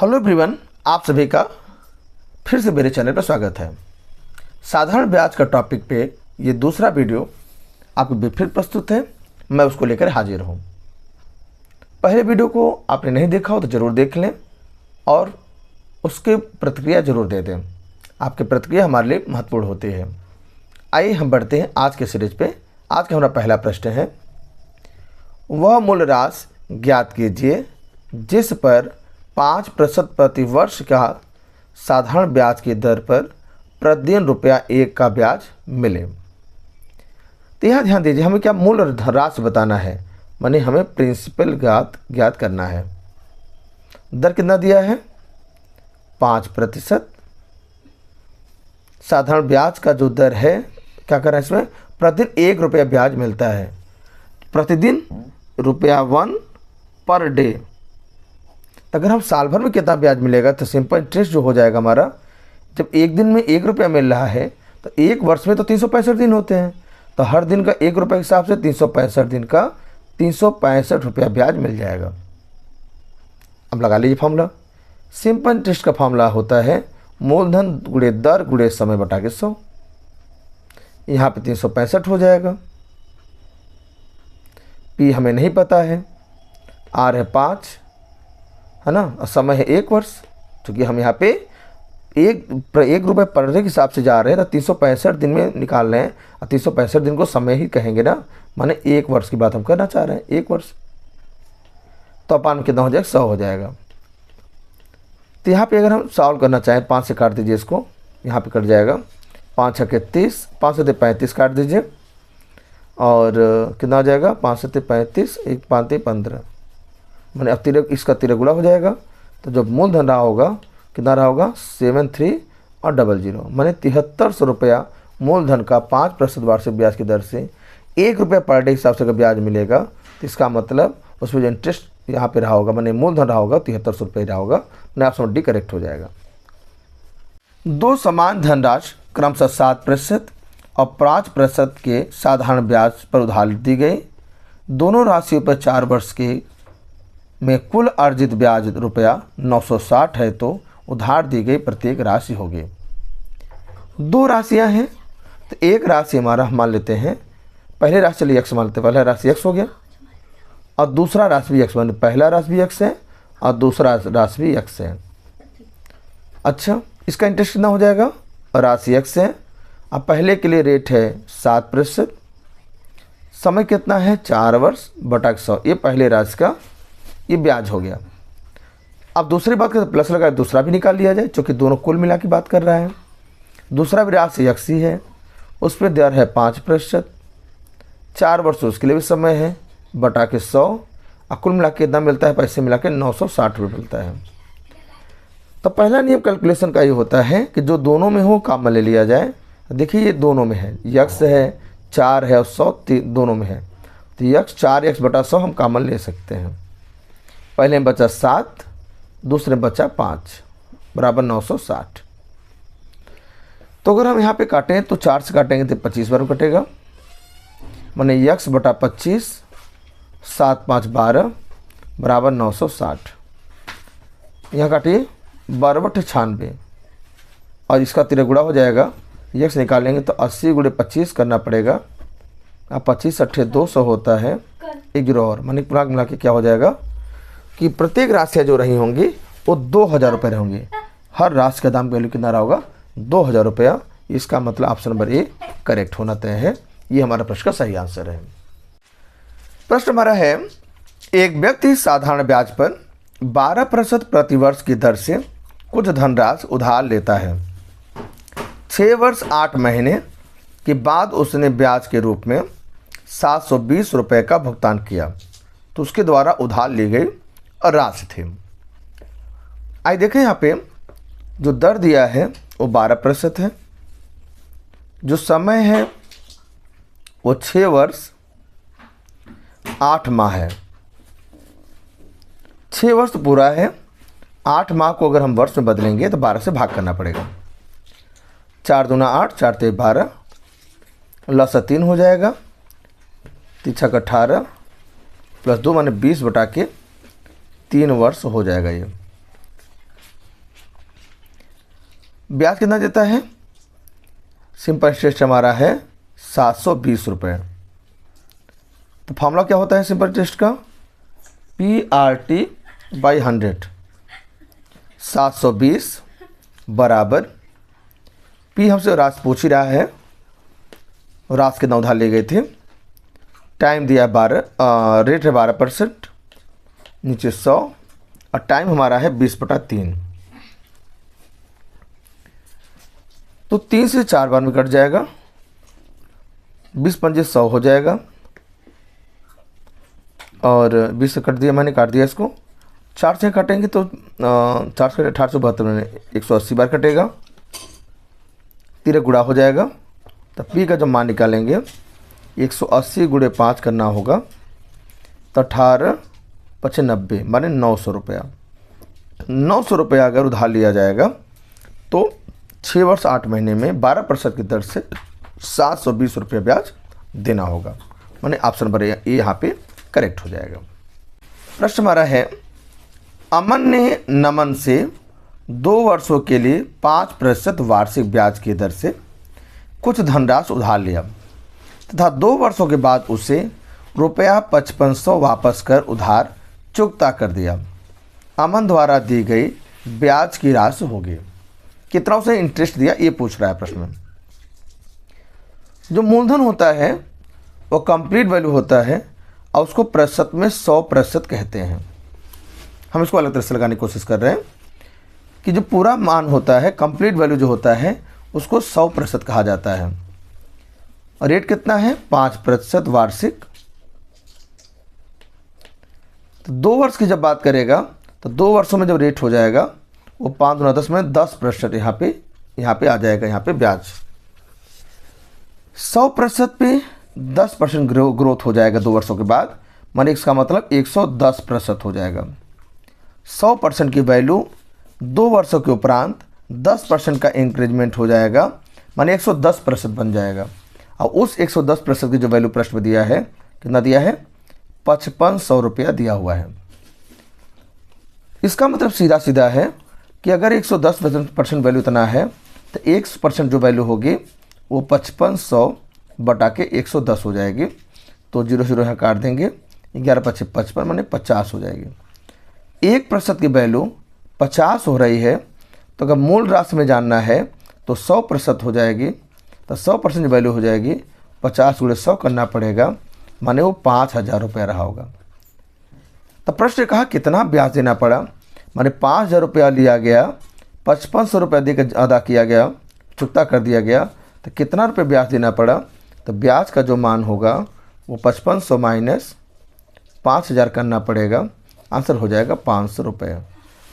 Hello everyone, आप सभी का फिर से मेरे चैनल पर स्वागत है। साधारण ब्याज का टॉपिक पे ये दूसरा वीडियो आपको फिर प्रस्तुत है। मैं उसको लेकर हाजिर हूँ। पहले वीडियो को आपने नहीं देखा हो तो ज़रूर देख लें और उसके प्रतिक्रिया ज़रूर दे दें। आपकी प्रतिक्रिया हमारे लिए महत्वपूर्ण होती है। आइए हम बढ़ते हैं आज के सीरीज पे। आज का हमारा पहला प्रश्न है, वह मूल राशि ज्ञात कीजिए जिस पर 5% प्रति वर्ष का साधारण ब्याज की दर पर प्रतिदिन ₹1 का ब्याज मिले। तो यहाँ ध्यान दीजिए, हमें क्या मूल राशि बताना है, माने हमें प्रिंसिपल ज्ञात करना है। दर कितना दिया है? 5%। साधारण ब्याज का जो दर है, क्या कर रहा है इसमें, प्रतिदिन ₹1 ब्याज मिलता है। प्रतिदिन ₹1 पर डे। अगर हम साल भर में कितना ब्याज मिलेगा तो सिंपल इंटरेस्ट जो हो जाएगा हमारा, जब एक दिन में ₹1 मिल रहा है तो एक वर्ष में तो 365 दिन होते हैं, तो हर दिन का ₹1 के हिसाब से 365 दिन का ₹365 ब्याज मिल जाएगा। अब लगा लीजिए फॉर्मूला। सिंपल इंटरेस्ट का फॉर्मूला होता है मूलधन गुणे दर गुणे समय बटा के 100। यहाँ पे 365 हो जाएगा। पी हमें नहीं पता है, आर है 5 है ना, और समय है 1 वर्ष। क्योंकि हम यहाँ पे ₹1 पर डे के हिसाब से जा रहे हैं तो 365 दिन में निकाल रहे हैं, और 365 दिन को समय ही कहेंगे ना, माने 1 वर्ष की बात हम करना चाह रहे हैं, 1 वर्ष। तो अपान कितना हो जाएगा? 100 हो जाएगा। तो यहाँ पे अगर हम सॉल्व करना चाहें, 5 से काट दीजिए इसको, यहाँ पे कट जाएगा। 5 छक्के 30, 5 से 35 काट दीजिए, और कितना हो जाएगा? 5 से 35, 1 5 15, मैंने अब इसका तिरगुना हो जाएगा। तो जो मूलधन रहा होगा कितना रहा होगा? 73 और 00, मैंने ₹7300 मूलधन का 5% वार्षिक ब्याज की दर से ₹1 पर डे हिसाब से अगर ब्याज मिलेगा, तो इसका मतलब उसमें जो इंटरेस्ट यहाँ पे रहा होगा, मैंने मूलधन रहा होगा ₹7300 रहा होगा। मैंने ऑप्शन डी करेक्ट हो जाएगा। दो समान धनराशि क्रमशः 7% और 5% के साधारण ब्याज पर उधार दी गई। दोनों राशियों पर 4 वर्ष के में कुल अर्जित ब्याज ₹960 है, तो उधार दी गई प्रत्येक राशि होगी। दो राशियां हैं, तो एक राशि हमारा हम मान लेते हैं, पहले राशि चलिए x मान लेते हैं। पहला राशि x हो गया और दूसरा राशि भी x, मान पहला राशि भी x है और दूसरा राशि भी x है। अच्छा, इसका इंटरेस्ट कितना हो जाएगा? राशि x है। अब पहले के लिए रेट है 7%, समय कितना है? 4 वर्ष बटा 100। ये पहले राशि का ये ब्याज हो गया। अब दूसरी बात करें तो प्लस लगा, दूसरा भी निकाल लिया जाए, क्योंकि दोनों कुल मिला की बात कर रहा है। दूसरा भी राशि x ही है, उस पर दर है 5%, 4 वर्ष उसके लिए भी समय है, बटा के 100, और कुल मिला के कितना मिलता है? पैसे मिला के ₹960 मिलता है। तो पहला नियम कैलकुलेशन का ये होता है कि जो दोनों में हो काम में ले लिया जाए। देखिए ये दोनों में है, x है, 4 है और 100 दोनों में है, तो x 4x बटा 100 हम कॉमन ले सकते हैं। पहले में बचा 7, दूसरे में बचा 5, बराबर 960। तो अगर हम यहाँ पे काटें तो 4 से काटेंगे तो 25 बार कटेगा, माने x बटा 25, 7 5 12, बराबर 960। यहाँ काटिए 12/96, और इसका तिरगुड़ा हो जाएगा। x निकालेंगे तो 80 × 25 करना पड़ेगा। अब 25 8 200 होता है, 1 और, माने पूरा मिला के क्या हो जाएगा कि प्रत्येक राशियाँ जो रही होंगी वो ₹2000 रहेंगी। हर राशि का दाम वैल्यू कितना रहा होगा? ₹2000। इसका मतलब ऑप्शन नंबर ए करेक्ट होना तय है। ये हमारा प्रश्न का सही आंसर है। प्रश्न हमारा है, एक व्यक्ति साधारण ब्याज पर 12% प्रति वर्ष की दर से कुछ धनराशि उधार लेता है। 6 वर्ष 8 महीने के बाद उसने ब्याज के रूप में ₹720 का भुगतान किया, तो उसके द्वारा उधार ली गई और राशि थी। आइए देखें, यहाँ पे जो दर दिया है वो 12% है, जो समय है वो 6 वर्ष 8 माह है। 6 वर्ष पूरा है, 8 माह को अगर हम वर्ष में बदलेंगे तो 12 से भाग करना पड़ेगा। 4 दूना 8, 4 तेईस 12, लसा 3 हो जाएगा, 3 छक्का 18 प्लस 2 माने 20 बटा के 3 वर्ष हो जाएगा ये। ब्याज कितना देता है? सिंपल इंटरेस्ट हमारा है 720 रुपये। तो फॉर्मूला क्या होता है सिंपल इंटरेस्ट का? PRT/100। 720 बराबर पी हमसे राशि पूछ ही रहा है, राशि कितना उधार ले गए थे, टाइम दिया 12, रेट है 12%, नीचे 100 और टाइम हमारा है 20/3। तो 3 से 4 बार में कट जाएगा, 20 पंजे 100 हो जाएगा और 20 से कट दिया, मैंने काट दिया इसको। 4 से काटेंगे तो 4 से 1872 में 180 बार कटेगा, 3 गुणा हो जाएगा। तो पी का जब मान निकालेंगे 180 गुणे 5 करना होगा, तो 18×5 = 90 माने 900 रुपया। 900 रुपया अगर उधार लिया जाएगा तो 6 वर्ष 8 महीने में 12% की दर से 720 रुपये ब्याज देना होगा, माने ऑप्शन नंबर ए यहाँ पे करेक्ट हो जाएगा। प्रश्न हमारा है, अमन ने नमन से 2 वर्षों के लिए 5% वार्षिक ब्याज की दर से कुछ धनराशि उधार लिया तथा 2 वर्षों के बाद उसे रुपया 5500 वापस कर उधार चुकता कर दिया। अमन द्वारा दी गई ब्याज की राशि होगी। कितना उसे इंटरेस्ट दिया ये पूछ रहा है प्रश्न में। जो मूलधन होता है वो कंप्लीट वैल्यू होता है और उसको प्रतिशत में 100% कहते हैं। हम इसको अलग तरह से लगाने की कोशिश कर रहे हैं कि जो पूरा मान होता है, कंप्लीट वैल्यू जो होता है, उसको 100% कहा जाता है। और रेट कितना है? 5% वार्षिक। तो 2 वर्ष की जब बात करेगा तो 2 वर्षों में जब रेट हो जाएगा वो 5 × 10 में 10% यहाँ पे आ जाएगा, यहाँ पे ब्याज। 100% पे 10% ग्रोथ हो जाएगा 2 वर्षों के बाद, माने इसका मतलब 110% हो जाएगा। 100% की वैल्यू 2 वर्षों के उपरांत 10% का इंक्रीजमेंट हो जाएगा, माने 110% बन जाएगा। और उस 110% की जो वैल्यू प्रश्न में दिया है, कितना दिया है? 5500 रुपया दिया हुआ है। इसका मतलब सीधा सीधा है कि अगर 110% वैल्यू इतना है तो 1% जो वैल्यू होगी वो 5500 बटा के 110 हो जाएगी। तो 0 यहाँ काट देंगे, 11×5 = 55 माने 50 हो जाएगी। 1% की वैल्यू 50 हो रही है, तो अगर मूल राशि में जानना है तो 100% हो जाएगी। तो 100% वैल्यू हो जाएगी, 50 × 100 करना पड़ेगा, माने वो 5000 रुपया रहा होगा। तो प्रश्न कहा कितना ब्याज देना पड़ा, माने 5000 रुपया लिया गया, 5500 रुपया देकर अदा किया गया, चुकता कर दिया गया, तो कितना रुपये ब्याज देना पड़ा? तो ब्याज का जो मान होगा वो 5500 माइनस 5000 करना पड़ेगा, आंसर हो जाएगा 500 रुपये।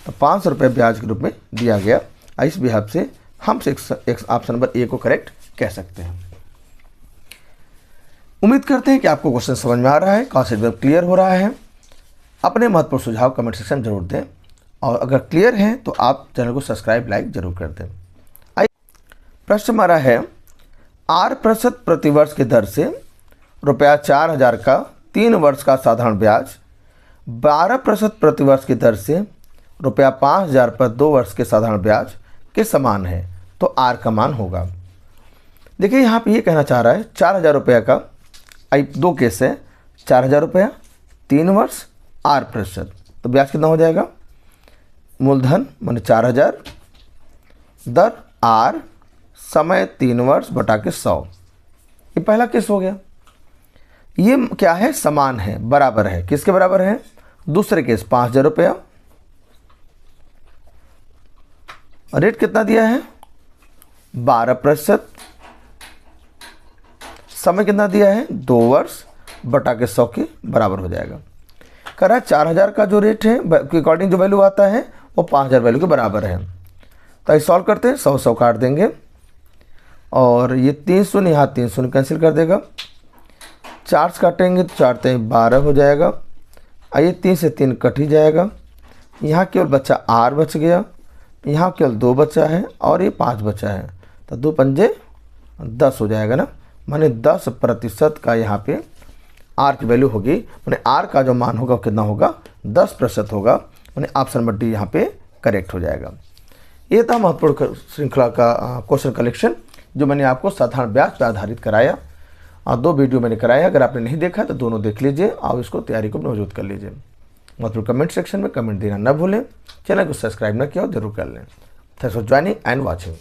तो 500 रुपये ब्याज के रूप में दिया गया। इस बिहाफ से हम एक ऑप्शन नंबर ए को करेक्ट कह सकते हैं। उम्मीद करते हैं कि आपको क्वेश्चन समझ में आ रहा है, कॉन्सेप्ट क्लियर हो रहा है। अपने महत्वपूर्ण सुझाव कमेंट सेक्शन में जरूर दें और अगर क्लियर है तो आप चैनल को सब्सक्राइब लाइक जरूर कर दें। प्रश्न हमारा है, 8% प्रतिवर्ष की दर से रुपया 4000 का 3 वर्ष का साधारण ब्याज 12% प्रतिवर्ष की दर से रुपया 5000 पर 2 वर्ष के साधारण ब्याज के समान है, तो आर का मान होगा। देखिए यहाँ पे ये कहना चाह रहा है 4000 रुपया का, 2 केस है, 4000 रुपया 3 वर्ष 8%, तो ब्याज कितना हो जाएगा? मूलधन माने 4000, दर आर, समय 3 वर्ष बटा के 100। ये पहला केस हो गया। ये क्या है? समान है, बराबर है। किसके बराबर है? दूसरे केस 5000 रुपया, रेट कितना दिया है? 12%, समय कितना दिया है? 2 वर्ष बटा के 100 के बराबर हो जाएगा। कह रहा है 4000 का जो रेट है के अकॉर्डिंग जो वैल्यू आता है वो 5000 वैल्यू के बराबर है। तो ये सॉल्व करते हैं, 100 काट देंगे और ये 3 शून्य यहाँ 3 शून्य कैंसिल कर देगा। 4 से काटेंगे तो 4 3 12 हो जाएगा। ये 3 से 3 कट ही जाएगा। यहाँ केवल बच्चा आर बच गया, यहाँ केवल 2 बचा है और ये 5 बचा है, तो 2 पंजे 10 हो जाएगा ना, माने 10% का यहाँ पे आर की वैल्यू होगी। माने आर का जो मान होगा कितना होगा? 10% होगा, माने ऑप्शन नंबर डी यहाँ पे करेक्ट हो जाएगा। ये था महत्वपूर्ण श्रृंखला का क्वेश्चन कलेक्शन जो मैंने आपको साधारण ब्याज पर आधारित कराया। 2 वीडियो मैंने कराया, अगर आपने नहीं देखा तो दोनों देख लीजिए और इसको तैयारी को मौजूद कर लीजिए। मतलब कमेंट सेक्शन में कमेंट देना न भूलें। चैनल को सब्सक्राइब न किया हो जरूर कर लें। Thanks for joining and watching.